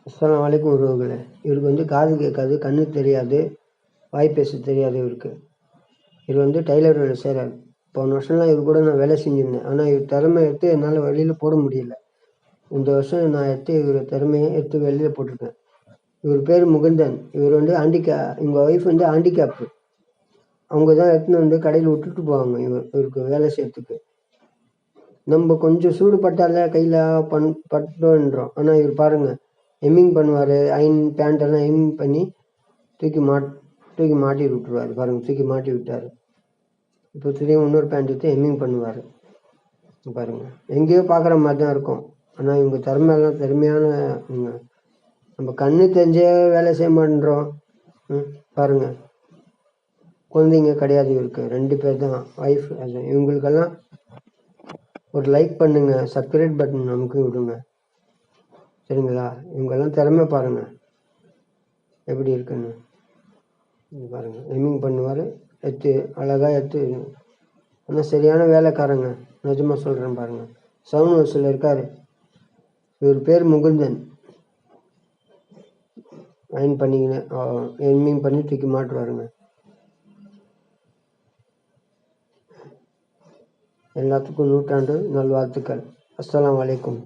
அஸ்ஸலாமு அலைக்கும் உறவுகளே. இவருக்கு வந்து காது கேட்காது, கண்ணு தெரியாது, வாய் பேச தெரியாது இவருக்கு. இவர் வந்து டைலர் வேலை செய்கிறார். போன வருஷம்லாம் இவர் கூட நான் வேலை செஞ்சுருந்தேன். ஆனால் இவர் திறமை எடுத்து என்னால் வெளியில் போட முடியல. இந்த வருஷம் நான் எடுத்து இவர் திறமையை எடுத்து வெளியில் போட்டிருக்கேன். இவர் பேர் முகுந்தன். இவர் வந்து எங்கள் ஒய்ஃப் வந்து ஹேண்டிகேப்பு. அவங்க தான் எடுத்துன்னு வந்து கடையில் விட்டுட்டு போவாங்க இவருக்கு வேலை செய்யறதுக்கு. நம்ம கொஞ்சம் சூடு பட்டால கையில் பட்டோன்றோம். ஆனால் இவர் பாருங்கள், எம்மிங் பண்ணுவார். பேண்ட்டெல்லாம் எம்மிங் பண்ணி தூக்கி மாட்டி விட்டுருவார். பாருங்கள், தூக்கி மாட்டி விட்டார். இப்போ திரும்பி இன்னொரு பேண்ட் எடுத்து எம்மிங் பண்ணுவார். பாருங்கள், எங்கேயோ பார்க்குற மாதிரி தான் இருக்கும். ஆனால் இவங்க திறமையெல்லாம் திறமையான நம்ம கண்ணு தெரிஞ்சே வேலை செய்ய மாட்டேன்றோம். பாருங்கள், குழந்தைங்க கிடையாது இவருக்கு, 2 பேர் தான், ஒய்ஃப். இவங்களுக்கெல்லாம் ஒரு லைக் பண்ணுங்க, சப்ஸ்கிரைப் பட்டன் நமக்கு விடுங்க, சரிங்களா? இவங்கெல்லாம் திறமை பாருங்கள் எப்படி இருக்குன்னு. பாருங்கள், எம்மிங் பண்ணுவார், அழகாக எடுத்து. ஆனால் சரியான வேலைக்காரங்க, நிஜமாக சொல்கிறேன். பாருங்கள், சவுண்ட் ஹவுஸில் இருக்கார். இவர் பேர் முகுந்தன். அயன் பண்ணிக்கின்னு எம்மிங் பண்ணி தூக்கி மாட்டுவாருங்க. எல்லாத்துக்கும் நூற்றாண்டு நல்வாழ்த்துக்கள். அஸ்ஸலாமு அலைக்கும்.